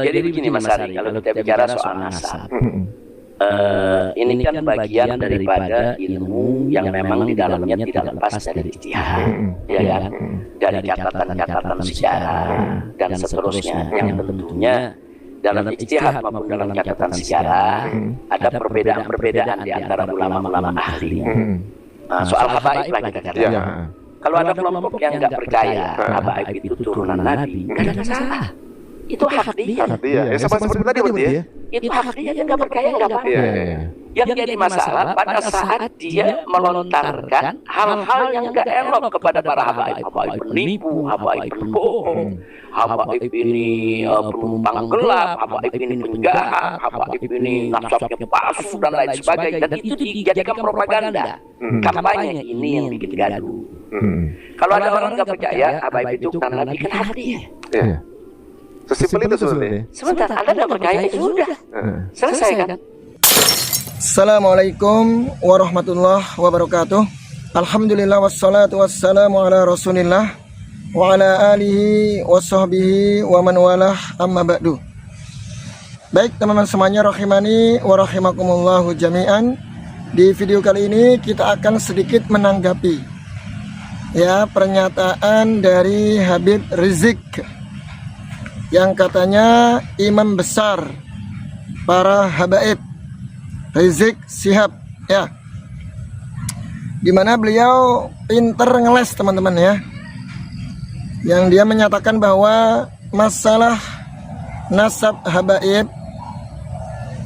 Jadi begini Mas Ari, kalau kita bicara soal nasab, ini kan bagian daripada ilmu yang memang di dalamnya tidak lepas dari ijtihad, ya kan? Dari catatan-catatan sejarah dan seterusnya, yang tentunya dalam ijtihad maupun dalam catatan sejarah ada perbedaan-perbedaan di antara ulama-ulama ahli. Soal habaib lah kita katakan. Kalau ada kelompok yang nggak percaya habaib itu turunan Nabi, nggak ada masalah. Itu hak dia. Sama seperti tadi berarti ya. Itu hak dia, nggak percaya nggak apa-apa. Yang jadi masalah pada saat dia melontarkan hal-hal yang nggak elok kepada para habaib. Habaib penipu, habaib pembohong, habaib ini penumpang gelap, habaib ini penjahat, habaib ini nasabnya palsu dan lain sebagainya. Dan itu dijadikan propaganda. Kampanye ini yang bikin gaduh. Kalau ada orang nggak percaya habaib itu karena Nabi, kan hak dia. Sesimpel itu sebenarnya. Sebentar, Anda nggak percaya itu sudah selesai kan? Assalamualaikum warahmatullahi wabarakatuh. Alhamdulillah wassalatu wassalamu ala rasulillah wa ala alihi wa sahbihi wa man walah, amma ba'du. Baik teman-teman semuanya, rahimani wa rahimakumullahu jami'an. Di video kali ini kita akan sedikit menanggapi ya pernyataan dari Habib Rizik yang katanya imam besar para habaib, Rizik Syihab ya, dimana beliau pinter ngeles teman-teman ya, yang dia menyatakan bahwa masalah nasab habaib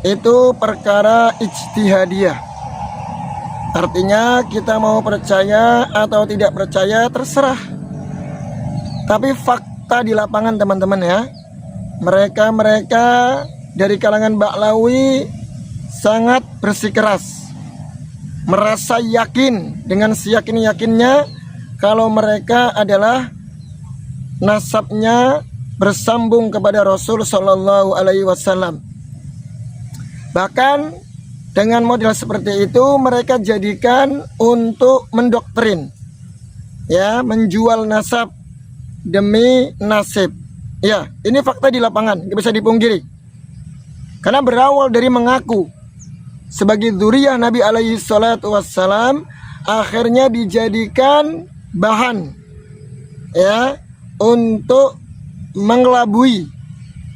itu perkara ijtihadiyah. Artinya kita mau percaya atau tidak percaya terserah, tapi fakta di lapangan teman-teman ya, mereka dari kalangan Ba'lawi sangat bersikeras, merasa yakin dengan seyakin-yakinnya kalau mereka adalah nasabnya bersambung kepada Rasul Shallallahu Alaihi Wasallam. Bahkan dengan model seperti itu mereka jadikan untuk mendoktrin ya, menjual nasab demi nasib. Ya, ini fakta di lapangan, nggak bisa dipungkiri. Karena berawal dari mengaku sebagai dzurriyyah Nabi alaihi salatu wassalam, akhirnya dijadikan bahan ya untuk mengelabui,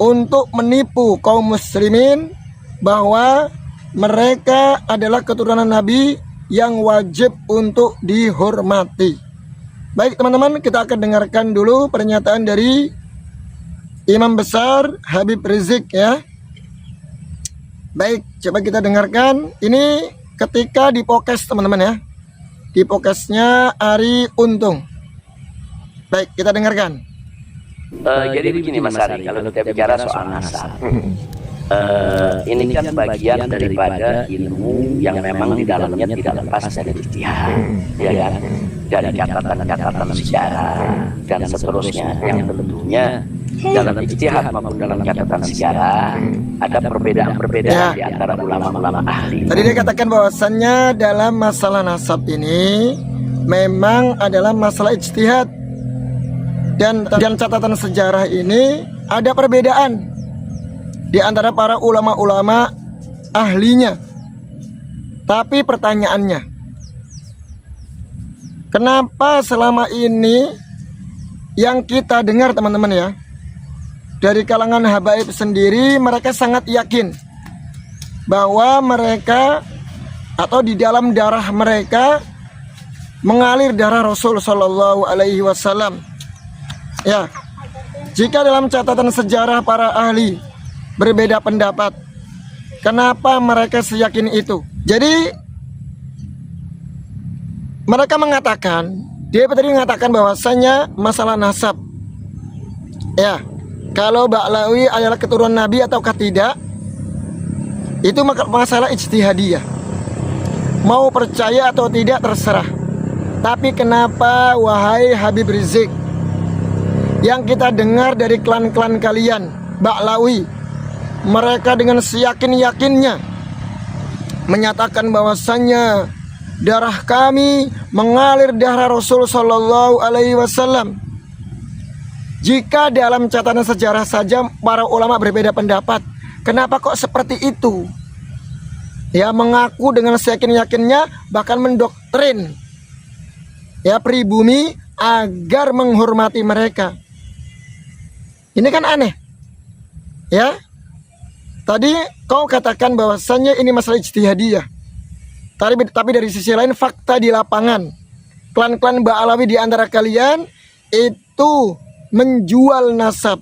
untuk menipu kaum muslimin bahwa mereka adalah keturunan Nabi yang wajib untuk dihormati. Baik teman-teman, kita akan dengarkan dulu pernyataan dari imam besar Habib Rizik ya. Baik, coba kita dengarkan. Ini ketika di podcast teman-teman ya, di podcastnya Ari Untung. Baik, kita dengarkan. Jadi begini Mas Ari, kalau kita bicara soal nasab, ini kan bagian daripada ilmu yang memang di dalamnya tidak lepas dari ijtihad, ya kan? Dari catatan-catatan sejarah dan seterusnya, yang tentunya dalam ijtihad maupun dalam catatan sejarah ada perbedaan-perbedaan di antara ulama-ulama ahli. Tadi dia katakan bahwasannya dalam masalah nasab ini memang adalah masalah ijtihad, dan catatan sejarah ini ada perbedaan di antara para ulama-ulama ahlinya. Tapi pertanyaannya, kenapa selama ini yang kita dengar teman-teman ya, dari kalangan habaib sendiri mereka sangat yakin bahwa mereka atau di dalam darah mereka mengalir darah Rasul Shallallahu Alaihi Wasallam ya. Jika dalam catatan sejarah para ahli berbeda pendapat, kenapa mereka seyakin itu? Jadi mereka mengatakan, dia tadi mengatakan bahwasanya masalah nasab ya, kalau Ba'lawi adalah keturunan Nabi ataukah tidak, itu masalah ijtihadiyah. Mau percaya atau tidak terserah. Tapi kenapa wahai Habib Rizik, yang kita dengar dari klan-klan kalian Ba'lawi, mereka dengan seyakin-yakinnya menyatakan bahwasannya darah kami mengalir darah Rasul Shallallahu Alaihi Wasallam. Jika dalam catatan sejarah saja para ulama berbeda pendapat, kenapa kok seperti itu? Ya, mengaku dengan seyakin-yakinnya, bahkan mendoktrin ya pribumi agar menghormati mereka. Ini kan aneh. Ya. Tadi kau katakan bahwasannya ini masalah ijtihadiyah. Tapi dari sisi lain fakta di lapangan, klan-klan Ba'alawi di antara kalian itu menjual nasab.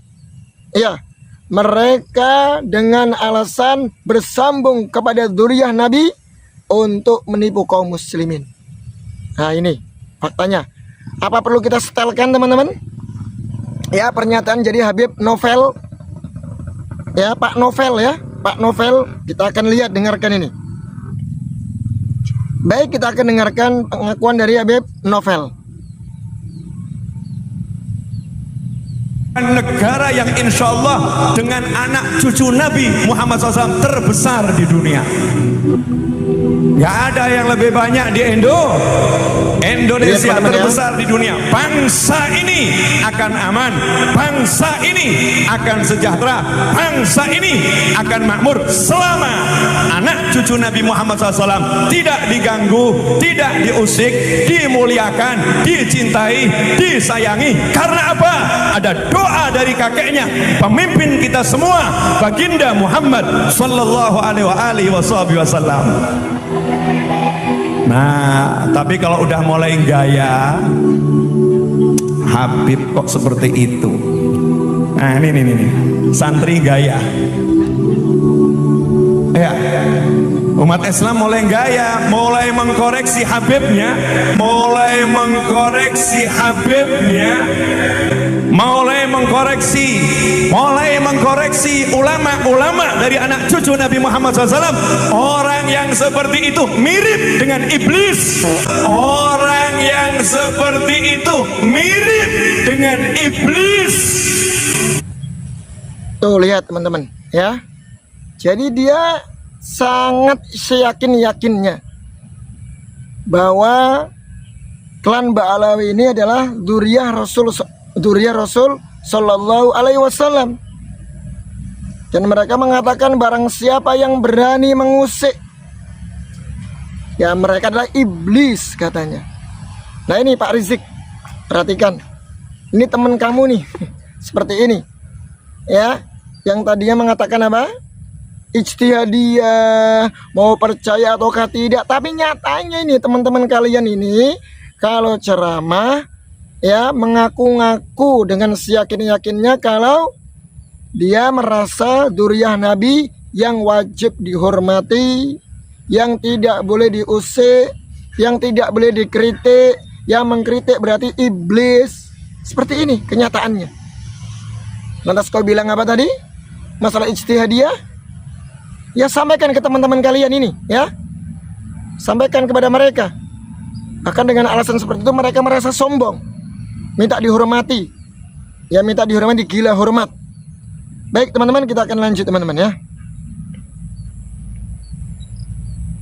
Ya, mereka dengan alasan bersambung kepada dzurriyyah Nabi untuk menipu kaum muslimin. Nah, ini faktanya. Apa perlu kita setelkan, teman-teman? Ya, pernyataan jadi Habib Novel. Ya, Pak Novel ya. Pak Novel, kita akan lihat, dengarkan ini. Baik, kita akan dengarkan pengakuan dari Habib Novel. Negara yang insya Allah dengan anak cucu Nabi Muhammad SAW terbesar di dunia. Gak ada yang lebih banyak di Indonesia terbesar di dunia. Bangsa ini akan aman, bangsa ini akan sejahtera, bangsa ini akan makmur selama anak cucu Nabi Muhammad SAW tidak diganggu, tidak diusik, dimuliakan, dicintai, disayangi. Karena apa? Ada doa dari kakeknya, pemimpin kita semua, baginda Muhammad sallallahu alaihi wasallam. Nah, tapi kalau udah mulai gaya, Habib kok seperti itu. Nah, ini santri gaya. Ya, umat Islam mulai gaya, mulai mengkoreksi Habibnya, mulai mengkoreksi ulama-ulama dari anak cucu Nabi Muhammad SAW. Orang yang seperti itu mirip dengan iblis. Orang yang seperti itu mirip dengan iblis. Tuh, lihat teman-teman ya. Jadi dia sangat seyakin-yakinnya bahwa klan Ba'alawi ini adalah dzurriyyah Rasul sallallahu alaihi wasallam. Dan mereka mengatakan barang siapa yang berani mengusik, ya mereka adalah iblis katanya. Nah, ini Pak Rizik, perhatikan. Ini teman kamu nih, seperti ini. Ya, yang tadinya mengatakan apa? Ijtihadiyah, mau percaya ataukah tidak. Tapi nyatanya ini teman-teman kalian ini kalau ceramah ya mengaku-ngaku dengan seyakin-yakinnya kalau dia merasa dzurriyyah Nabi yang wajib dihormati, yang tidak boleh diusik, yang tidak boleh dikritik. Yang mengkritik berarti iblis. Seperti ini kenyataannya. Lantas kau bilang apa tadi? Masalah ijtihadiyah? Ya, sampaikan ke teman-teman kalian ini ya. Sampaikan kepada mereka. Akan dengan alasan seperti itu mereka merasa sombong, minta dihormati. Ya, minta dihormati, gila hormat. Baik teman-teman, kita akan lanjut teman-teman ya.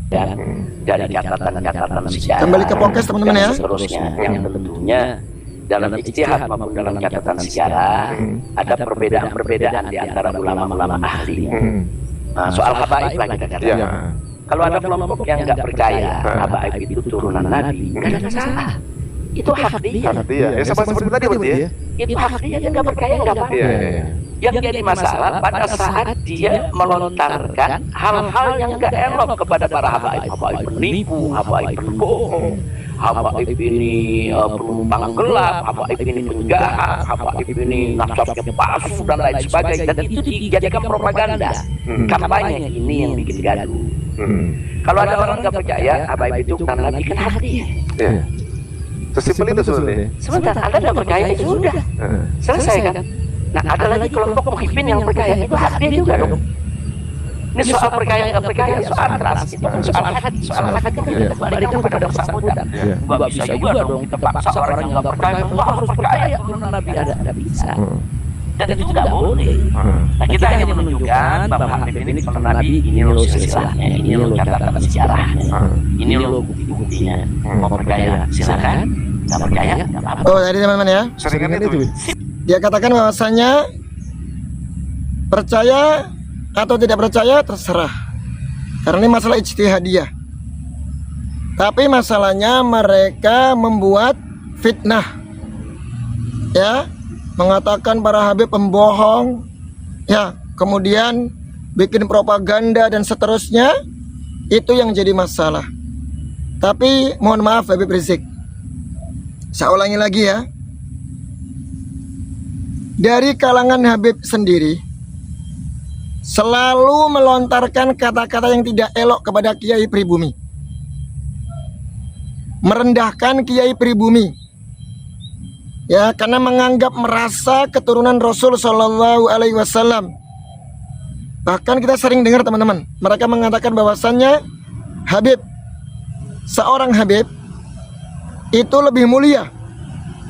Dan catatan-catatan sejarah. Kembali ke podcast teman-teman ya. Seterusnya yang tentunya dalam ijtihad maupun dalam catatan sejarah ada perbedaan-perbedaan di antara ulama-ulama ahli. Nah, soal habaib lah kita katakan. Kalau ada kelompok yang nggak percaya habaib itu turunan Nabi, nggak ada masalah. Itu hak dia. Sama seperti tadi berarti ya. Itu hak dia nggak percaya nggak apa-apa. Yang jadi masalah pada saat dia melontarkan hal-hal yang nggak elok kepada para habaib. Habaib penipu, habaib berbohong, habaib ini penumpang gelap, habaib ini penjahat, habaib ini nasabnya palsu dan lain sebagainya. Dan itu dijadikan propaganda. Kampanye ini yang bikin gaduh. Kalau ada orang nggak percaya habaib itu karena Nabi, kan hak dia. Sesimpel itu sebenarnya. Sebentar, Anda nggak percaya itu sudah selesai kan? Nah, ada lagi kelompok muhibin yang percaya, itu hak dia juga dong. Ini soal percaya nggak percaya, soal trust, itu kan soal hati itu kita kembalikan pada bersangkutan. Nggak bisa juga dong kita paksa orang yang nggak percaya, wah harus percaya karena Nabi ada bisa. Dan itu nggak boleh. Nah, kita hanya menunjukkan bahwa Habib ini pernah Nabi, ini loh silsilahnya, ini loh catatan sejarahnya, ini loh bukti-buktinya. Mau percaya silakan, nggak percaya nggak apa-apa. Oh, tadi teman-teman ya. Seringan itu. Dia katakan bahwasanya percaya atau tidak percaya terserah, karena ini masalah ijtihadiyah. Tapi masalahnya mereka membuat fitnah, ya, mengatakan para habib pembohong, ya, kemudian bikin propaganda dan seterusnya. Itu yang jadi masalah. Tapi mohon maaf Habib Rizik, saya ulangi lagi ya, dari kalangan Habib sendiri selalu melontarkan kata-kata yang tidak elok kepada Kiai Pribumi, merendahkan Kiai Pribumi, ya, karena menganggap merasa keturunan Rasul Shallallahu Alaihi Wasallam. Bahkan kita sering dengar teman-teman, mereka mengatakan bahwasannya Habib, seorang Habib itu lebih mulia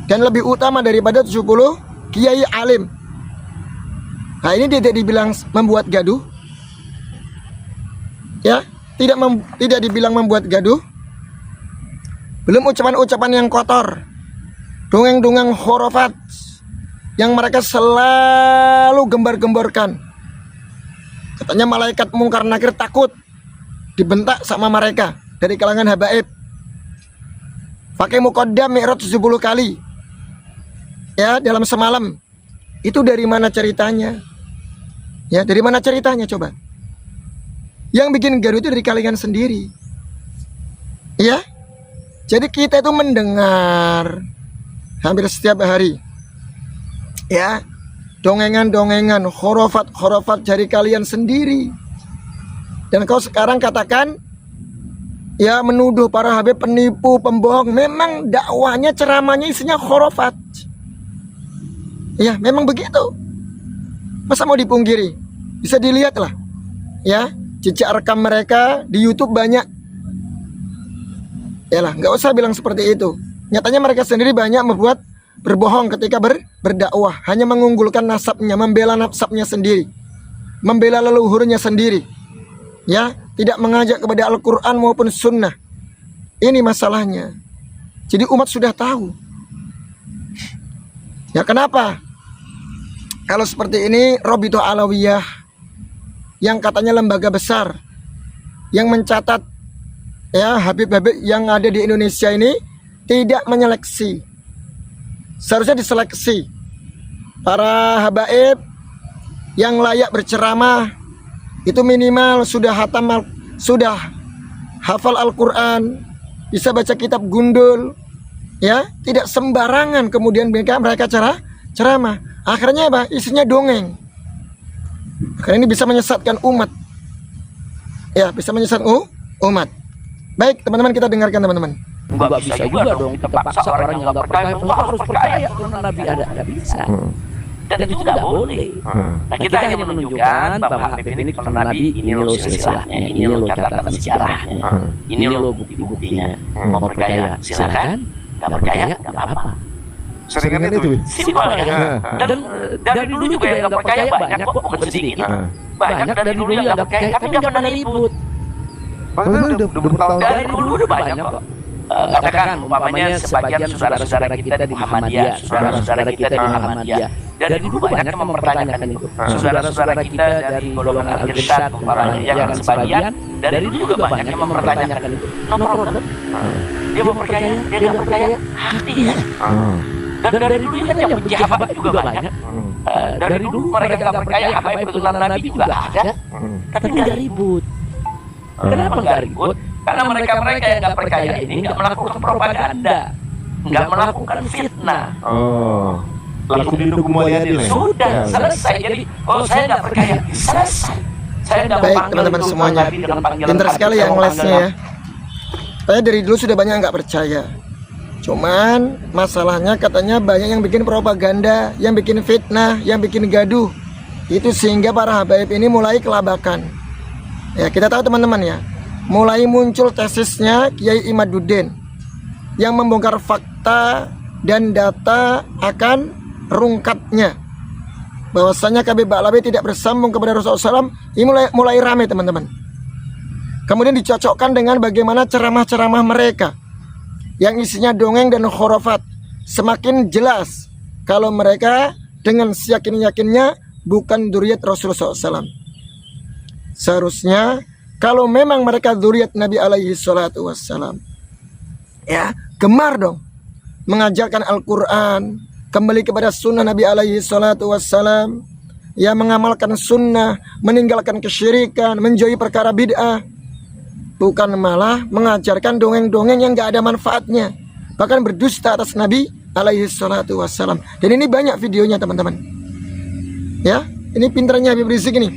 dan lebih utama daripada 70 Kiai alim. Nah, ini tidak dibilang membuat gaduh, ya, tidak dibilang membuat gaduh. Belum ucapan-ucapan yang kotor, dongeng-dongeng khurafat yang mereka selalu gembar-gemborkan. Katanya malaikat mungkar nakir takut dibentak sama mereka dari kalangan habaib. Pakai muqaddam mi'raj 70 kali, ya, dalam semalam. Itu dari mana ceritanya? Ya, dari mana ceritanya coba? Yang bikin gaduh itu dari kalian sendiri, ya. Jadi kita itu mendengar hampir setiap hari, ya, dongengan-dongengan, khurafat dari kalian sendiri. Dan kau sekarang katakan, ya, menuduh para habib penipu, pembohong. Memang dakwahnya, ceramahnya isinya khurafat. Ya, memang begitu. Masa mau dipungkiri? Bisa dilihat lah, ya, jejak rekam mereka di YouTube banyak. Yalah, nggak usah bilang seperti itu. Nyatanya mereka sendiri banyak membuat berbohong ketika berdakwah, hanya mengunggulkan nasabnya, membela nasabnya sendiri, membela leluhurnya sendiri, ya, tidak mengajak kepada Al-Quran maupun Sunnah. Ini masalahnya. Jadi umat sudah tahu. Ya, kenapa? Kalau seperti ini, Robito Alawiyah yang katanya lembaga besar yang mencatat, ya, habib-habib yang ada di Indonesia ini tidak menyeleksi. Seharusnya diseleksi para habaib yang layak berceramah itu minimal sudah hafal Al-Quran, bisa baca kitab gundul, ya, tidak sembarangan kemudian mereka ceramah. Akhirnya apa? Isinya dongeng. Karena ini bisa menyesatkan umat, ya, bisa menyesatkan umat. Baik teman-teman, kita dengarkan teman-teman. Enggak bisa juga dong kita paksa orang yang nggak percaya harus percaya karena Nabi ada bisa. Dan itu tidak boleh. Nah, kita hanya menunjukkan bahwa Habib ini karena Nabi, ini loh silsilahnya, ini loh catatan sejarahnya, ini loh bukti-buktinya. Mau percaya silakan, nggak percaya nggak apa-apa. Seringan itu. Simpel ya. Dan dari dulu juga yang nggak percaya banyak kok, bukan sedikit. Banyak dari dulu yang nggak percaya, tapi nggak pernah ribut. Udah bertahun-tahun. Dari dulu udah banyak kok. Katakan umpamanya sebagian saudara-saudara kita di Muhammadiyah, saudara-saudara kita di Muhammadiyah, dari dulu banyak yang mempertanyakan itu. Saudara-saudara kita dari golongan Al-Irsyad, yang sebagian, dari dulu juga banyak yang mempertanyakan itu. No problem. Dia mau percaya, dia nggak percaya, hati ya. Dan dari dulu kan yang benci habaib juga banyak. Dari dulu mereka nggak percaya habaib keturunan Nabi juga ada, tapi nggak ribut. Kenapa nggak ribut? Karena mereka yang nggak percaya ini nggak melakukan propaganda, nggak melakukan fitnah. Langsung didukung Mulyadi. Sudah selesai. Jadi, saya nggak percaya, selesai. Saya nggak baik teman-teman semuanya, pintar sekali ya ngelesnya ya. Saya dari dulu sudah banyak nggak percaya. Cuman masalahnya katanya banyak yang bikin propaganda, yang bikin fitnah, yang bikin gaduh. Itu sehingga para habaib ini mulai kelabakan. Ya, kita tahu teman-teman ya, mulai muncul tesisnya Kiai Imaduddin yang membongkar fakta dan data akan rungkatnya bahwasanya Habib Ba'alawi tidak bersambung kepada Rasulullah SAW. Ini mulai ramai teman-teman. Kemudian dicocokkan dengan bagaimana ceramah-ceramah mereka yang isinya dongeng dan khurafat. Semakin jelas kalau mereka dengan seyakin-yakinnya bukan dzurriyyat Rasulullah SAW. Seharusnya kalau memang mereka dzurriyyat Nabi alaihi salatu wassalam, ya gemar dong mengajarkan Al-Quran, kembali kepada sunnah Nabi alaihi salatu wassalam, ya mengamalkan sunnah, meninggalkan kesyirikan, menjauhi perkara bid'ah, bukan malah mengajarkan dongeng-dongeng yang gak ada manfaatnya, bahkan berdusta atas Nabi alaihi salatu wassalam. Dan ini banyak videonya teman-teman, ya ini pinternya Habib Rizik ini,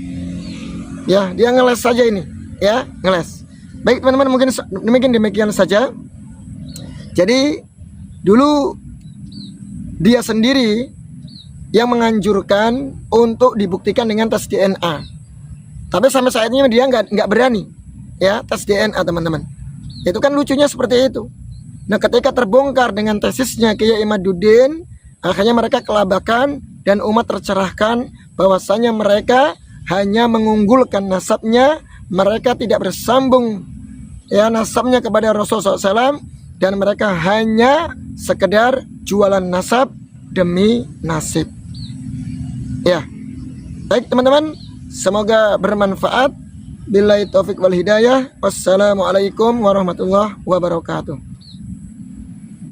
ya dia ngeles saja ini, ya ngeles. Baik teman-teman, mungkin demikian saja. Jadi dulu dia sendiri yang menganjurkan untuk dibuktikan dengan tes DNA, tapi sampai saat ini dia nggak berani ya tes DNA teman-teman. Itu kan lucunya seperti itu. Nah ketika terbongkar dengan tesisnya Kiai Imaduddin, akhirnya mereka kelabakan dan umat tercerahkan bahwasanya mereka hanya mengunggulkan nasabnya, mereka tidak bersambung ya nasabnya kepada Rasulullah SAW, dan mereka hanya sekedar jualan nasab demi nasib. Ya, baik teman-teman, semoga bermanfaat. Billahi taufik wal hidayah. Wassalamualaikum warahmatullahi wabarakatuh.